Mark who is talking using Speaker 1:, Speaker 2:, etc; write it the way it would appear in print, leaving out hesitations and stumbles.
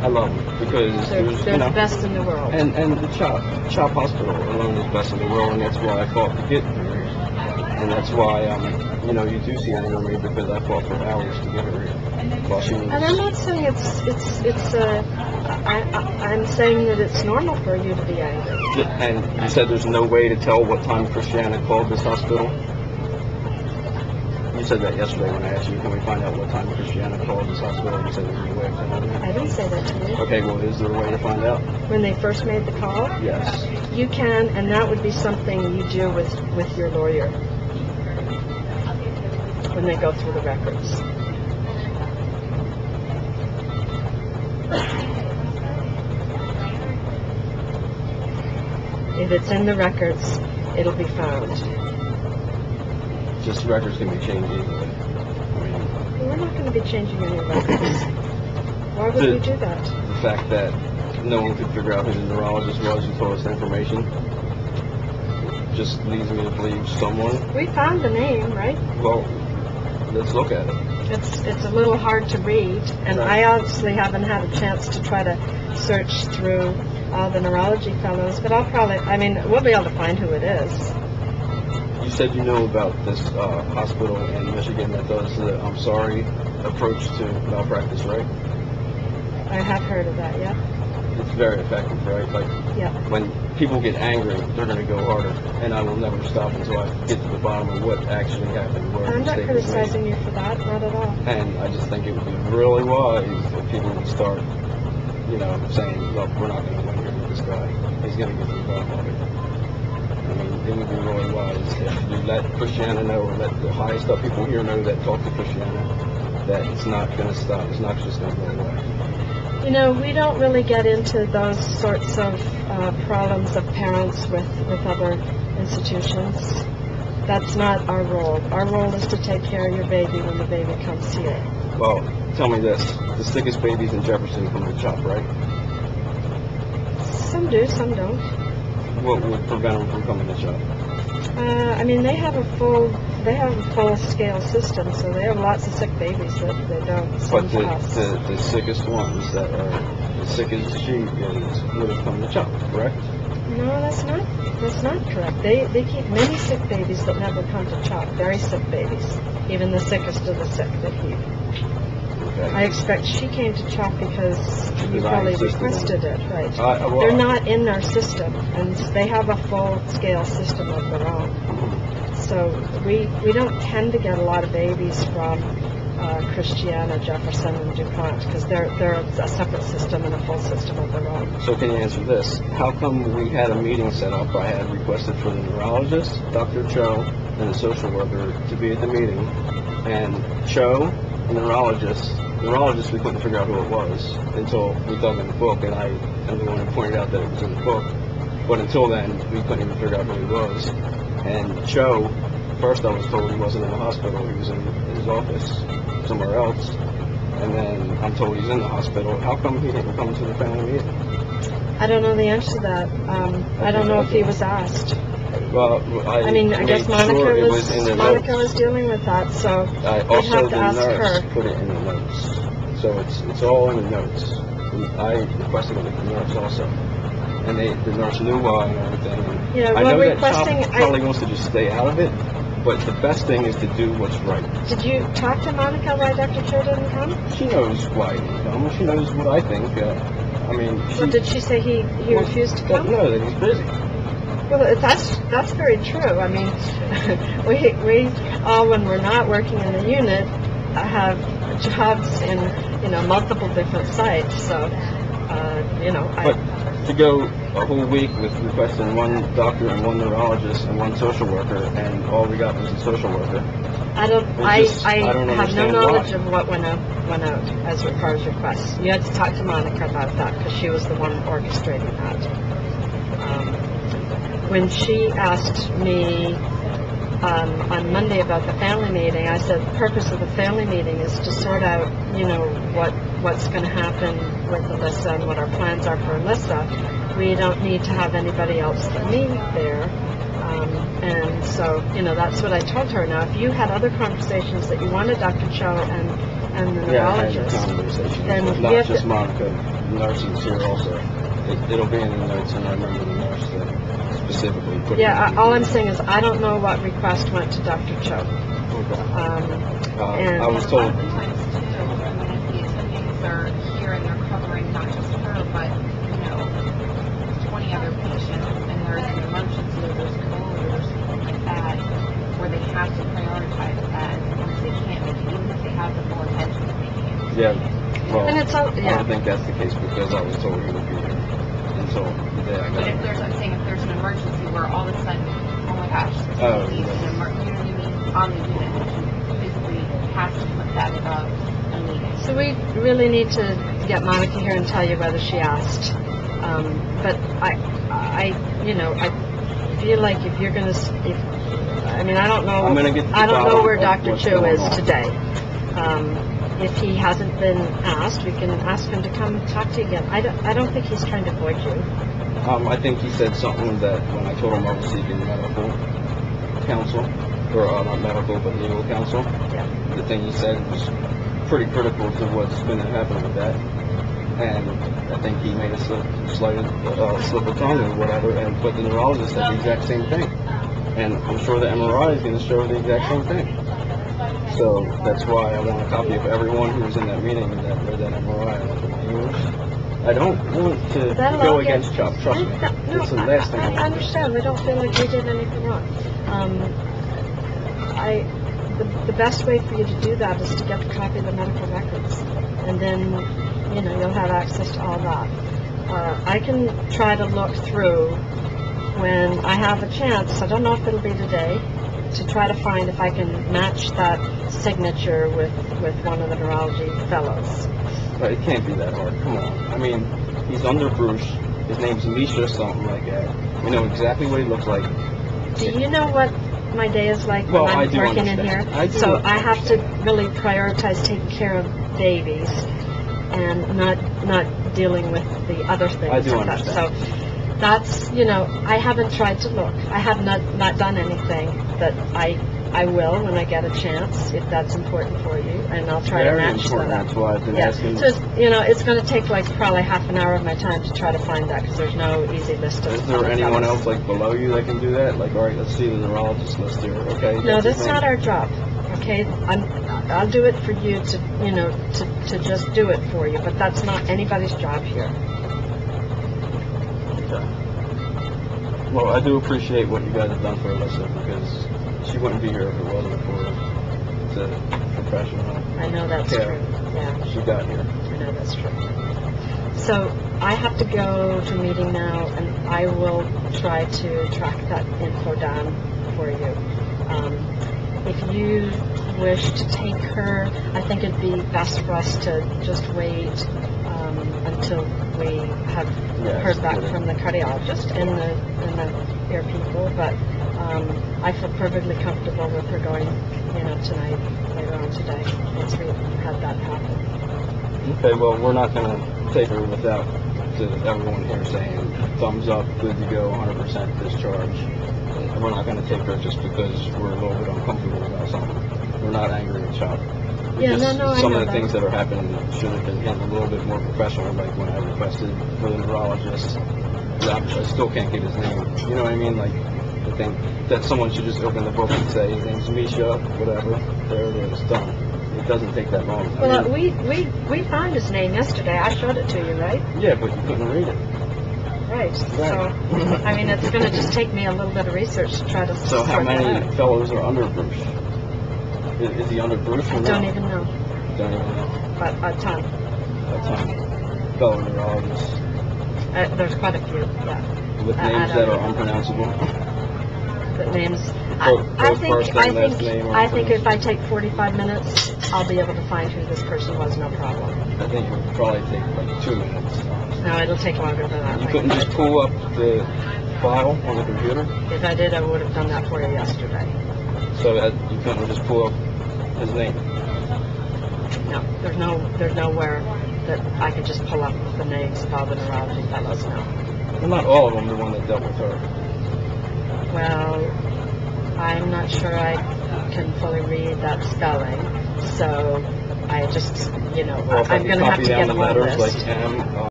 Speaker 1: I love them because
Speaker 2: They're
Speaker 1: you know,
Speaker 2: the best in the world.
Speaker 1: and the CHOP Hospital alone is best in the world, and that's why I fought to get here. And that's why you know, you do see anger in me because I fought for hours to get her here. While she was,
Speaker 2: And I'm not saying I'm saying that it's normal for you to be angry.
Speaker 1: and you said there's no way to tell what time Christiana called this hospital. You said that yesterday when I asked you, can we find out what time Christiana called this hospital? You said there's no way of finding out.
Speaker 2: I didn't say that to you.
Speaker 1: Okay, well, is there a way to find out?
Speaker 2: When they first made the call,
Speaker 1: Yes.
Speaker 2: you can, and that would be something you do with your lawyer when they go through the records. If it's in the records, it'll be found.
Speaker 1: Just records can be changed easily.
Speaker 2: We're not going to be changing any records. Why would we do that?
Speaker 1: The fact that no one could figure out who the neurologist was who told us the information just leads me to believe someone.
Speaker 2: We found the name, right?
Speaker 1: Well, let's look at it.
Speaker 2: It's a little hard to read, and
Speaker 1: Right.
Speaker 2: I obviously haven't had a chance to try to search through all the neurology fellows, but we'll be able to find who it is.
Speaker 1: You said you know about this hospital in Michigan that does the I'm sorry approach to malpractice, right?
Speaker 2: I have heard of that, yeah.
Speaker 1: It's very effective, right? Like,
Speaker 2: Yeah.
Speaker 1: when people get angry, they're going to go harder, and I will never stop until I get to the bottom of what actually happened. Where
Speaker 2: I'm
Speaker 1: the
Speaker 2: not
Speaker 1: mistake was made.
Speaker 2: criticizing you for that, not at all.
Speaker 1: And I just think it would be really wise if people would start, you know, saying, look, we're not going to win here with this guy. He's going to get to the bottom of it. I mean, it would be really wise if you let Christiana know, or let the highest up people here know that talk to Christiana, that it's not going to stop. It's not just going to go away.
Speaker 2: You know, we don't really get into those sorts of problems of parents with other institutions. That's not our role. Our role is to take care of your baby when the baby comes here.
Speaker 1: Well, tell me this. The sickest babies in Jefferson come to CHOP, right?
Speaker 2: Some do, some don't.
Speaker 1: What would prevent them from coming to CHOP?
Speaker 2: They have a full scale system, so they have lots of sick babies that they don't send
Speaker 1: But
Speaker 2: to us.
Speaker 1: the sickest ones that are the sickest she is would have come to CHOP, correct?
Speaker 2: No, that's not correct. They keep many sick babies that never come to CHOP, very sick babies, even the sickest of the sick they keep.
Speaker 1: Okay.
Speaker 2: I expect she came to CHOP because you
Speaker 1: Because I
Speaker 2: probably
Speaker 1: insisted on
Speaker 2: requested it, right?
Speaker 1: Well,
Speaker 2: They're not in our system, and they have a full-scale system of their own. So we don't tend to get a lot of babies from Christiana, Jefferson, and DuPont because they're a separate system and a full system of their own.
Speaker 1: So can you answer this? How come we had a meeting set up? I had requested for the neurologist, Dr. Cho, and the social worker to be at the meeting, and Cho, the neurologist, we couldn't figure out who it was until we dug in the book, and I am the one who pointed out that it was in the book. But until then, we couldn't even figure out who he was. And Cho, first I was told he wasn't in the hospital, he was in his office somewhere else. And then I'm told he's in the hospital. How come he didn't come to the family meeting?
Speaker 2: I don't know the answer to that. I don't know if he was asked.
Speaker 1: Well, I
Speaker 2: guess
Speaker 1: Monica
Speaker 2: Monica was dealing with that, so I'd
Speaker 1: also
Speaker 2: have to
Speaker 1: the
Speaker 2: ask
Speaker 1: nurse
Speaker 2: her.
Speaker 1: put it in the notes, so it's all in the notes. I requested it with the nurse also, and the nurse knew why and everything. And
Speaker 2: Yeah,
Speaker 1: I
Speaker 2: well,
Speaker 1: know that
Speaker 2: requesting-
Speaker 1: CHOP probably wants to just stay out of it, but the best thing is to do what's right.
Speaker 2: Did you talk to Monica why Dr. Cho didn't come?
Speaker 1: She knows why he didn't come. She knows what I think.
Speaker 2: Well, did she say he refused to come?
Speaker 1: No, that he's busy.
Speaker 2: Well, that's very true. I mean, we all, when we're not working in the unit, have jobs in multiple different sites. So
Speaker 1: But to go a whole week with requesting one doctor and one neurologist and one social worker, and all we got was a social worker.
Speaker 2: I don't have no
Speaker 1: understand
Speaker 2: knowledge
Speaker 1: why.
Speaker 2: of what went out as far as requests. You had to talk to Monica about that because she was the one orchestrating that. When she asked me on Monday about the family meeting, I said the purpose of the family meeting is to sort out, what's going to happen with Alyssa and what our plans are for Alyssa. We don't need to have anybody else than me there. And so, that's what I told her. Now, if you had other conversations that you wanted Dr. Cho and the
Speaker 1: Yeah, I had
Speaker 2: neurologist,
Speaker 1: conversations
Speaker 2: then
Speaker 1: with
Speaker 2: we
Speaker 1: not
Speaker 2: have
Speaker 1: just
Speaker 2: to,
Speaker 1: Monica, the nurses here also. It'll be in the notes, and I remember the nurse that specifically put it
Speaker 2: yeah,
Speaker 1: in.
Speaker 2: all I'm saying is I don't know what request went to Dr. Cho.
Speaker 1: Okay.
Speaker 2: And
Speaker 1: I was
Speaker 3: A
Speaker 1: told.
Speaker 3: lot of the times too, I mean, if the attendings are here and they're covering not just her, but, 20 other patients, and there's an emergency or there's code or something like that, where they have to prioritize that, and if they can't make it, even if they have the full intention of making it.
Speaker 1: Yeah. Well,
Speaker 2: And it's all,
Speaker 1: I
Speaker 2: yeah.
Speaker 1: don't think that's the case because I was told he would be here until the day I got
Speaker 3: But if
Speaker 1: here.
Speaker 3: I'm saying if there's an emergency where all of a sudden, oh my gosh,
Speaker 1: Oh,
Speaker 3: somebody needs
Speaker 1: yeah.
Speaker 3: an emergency, you know what I mean, on the unit, you physically have to put that above a meeting.
Speaker 2: So we really need to get Monica here and tell you whether she asked. But I feel like if you're gonna, I mean, I don't know.
Speaker 1: I'm gonna get to the
Speaker 2: I don't know
Speaker 1: bottom
Speaker 2: where
Speaker 1: of
Speaker 2: Dr.
Speaker 1: what's
Speaker 2: Cho
Speaker 1: going
Speaker 2: is
Speaker 1: on.
Speaker 2: today. If he hasn't been asked, we can ask him to come talk to you again. I don't think he's trying to avoid you.
Speaker 1: I think he said something that when I told him I was seeking medical counsel, or not medical, but legal counsel,
Speaker 2: Yeah.
Speaker 1: the thing he said was pretty critical to what's been happening with that. And I think he made a slip of tongue or whatever, but the neurologist said the exact same thing. And I'm sure the MRI is going to show the exact same thing. So that's why I want a copy of everyone who was in that meeting that read that MRI. I don't want to
Speaker 2: That'll
Speaker 1: go
Speaker 2: all get-
Speaker 1: against Chop, trust me.
Speaker 2: No,
Speaker 1: It's the last thing I
Speaker 2: I
Speaker 1: want to do.
Speaker 2: understand. We don't feel like we did anything wrong. The best way for you to do that is to get a copy of the medical records, and then you'll have access to all that. I can try to look through when I have a chance. I don't know if it'll be today, to try to find if I can match that signature with one of the neurology fellows.
Speaker 1: But it can't be that hard. Come on. I mean, he's under Bruce. His name's Misha, something like that. We know exactly what he looks like.
Speaker 2: Do you know what my day is like
Speaker 1: Well,
Speaker 2: when
Speaker 1: I
Speaker 2: I'm
Speaker 1: do
Speaker 2: working in here?
Speaker 1: understand. I do
Speaker 2: So I have to really prioritize taking care of babies and not dealing with the other things.
Speaker 1: I do
Speaker 2: like that.
Speaker 1: understand.
Speaker 2: So that's, I haven't tried to look. I have not done anything, but I will when I get a chance, if that's important for you, and I'll try
Speaker 1: Very
Speaker 2: to match
Speaker 1: important.
Speaker 2: that up.
Speaker 1: That's why I've been
Speaker 2: Yeah,
Speaker 1: asking.
Speaker 2: so it's going to take like probably half an hour of my time to try to find that, because there's no easy list of.
Speaker 1: Is there anyone
Speaker 2: fellows.
Speaker 1: else like below you that can do that? Like, all right, let's see the neurologist list here. Okay.
Speaker 2: No,
Speaker 1: his
Speaker 2: that's
Speaker 1: name.
Speaker 2: not our job. Okay, I'll do it for you to to just do it for you, but that's not anybody's job here.
Speaker 1: Okay. Well, I do appreciate what you guys have done for Alyssa, because she wouldn't be here if it wasn't for the professional
Speaker 2: I know that's
Speaker 1: care
Speaker 2: true. Yeah,
Speaker 1: she got here.
Speaker 2: I know that's true. So I have to go to a meeting now, and I will try to track that info down for you. If you wish to take her, I think it'd be best for us to just wait until we have
Speaker 1: Yeah,
Speaker 2: heard back
Speaker 1: good.
Speaker 2: from the cardiologist and the ear people. But I feel perfectly comfortable with her going, tonight, later on today, once we have that happen.
Speaker 1: Okay, well, we're not going to take her without everyone here saying thumbs up, good to go, 100% discharge. And we're not going to take her just because we're a little bit uncomfortable about something. We're not angry at Chop.
Speaker 2: Yeah,
Speaker 1: Just
Speaker 2: no, I
Speaker 1: some
Speaker 2: know
Speaker 1: of the
Speaker 2: that.
Speaker 1: things that are happening should have been handled a little bit more professional, like when I requested for the neurologist. I still can't get his name. You know what I mean? Like, I think that someone should just open the book and say, his name's Misha, whatever. There it is, done. It doesn't take that long. I
Speaker 2: Well,
Speaker 1: mean,
Speaker 2: we found his name yesterday. I showed it to you, right?
Speaker 1: yeah, but you couldn't read it.
Speaker 2: Right. So, I mean, it's going to just take me a little bit of research to try to
Speaker 1: So how
Speaker 2: sort that
Speaker 1: many
Speaker 2: out.
Speaker 1: fellows are under Bruce? Is he under Bruce or
Speaker 2: I
Speaker 1: not?
Speaker 2: don't even know,
Speaker 1: Don't even know.
Speaker 2: but a ton.
Speaker 1: A ton. Fellow neurologists
Speaker 2: There's quite a few, yeah.
Speaker 1: with
Speaker 2: I
Speaker 1: names
Speaker 2: don't
Speaker 1: that are
Speaker 2: know.
Speaker 1: unpronounceable.
Speaker 2: The names.
Speaker 1: Both first and last name are
Speaker 2: I think if I take 45 minutes, I'll be able to find who this person was, no problem.
Speaker 1: I think it would probably take like 2 minutes.
Speaker 2: No, it'll take longer than that.
Speaker 1: You couldn't just pull up the file on the computer?
Speaker 2: If I did, I would have done that for you yesterday.
Speaker 1: So that you couldn't just pull up his name?
Speaker 2: No, there's nowhere that I could just pull up the names of all the neurology fellows now.
Speaker 1: Well, not all of them, the one that dealt with her.
Speaker 2: Well, I'm not sure I can fully read that spelling, so I just, you know,
Speaker 1: Well, if I
Speaker 2: I'm
Speaker 1: could
Speaker 2: gonna have
Speaker 1: copy
Speaker 2: to
Speaker 1: down
Speaker 2: get
Speaker 1: the
Speaker 2: them on
Speaker 1: letters like
Speaker 2: list.
Speaker 1: M,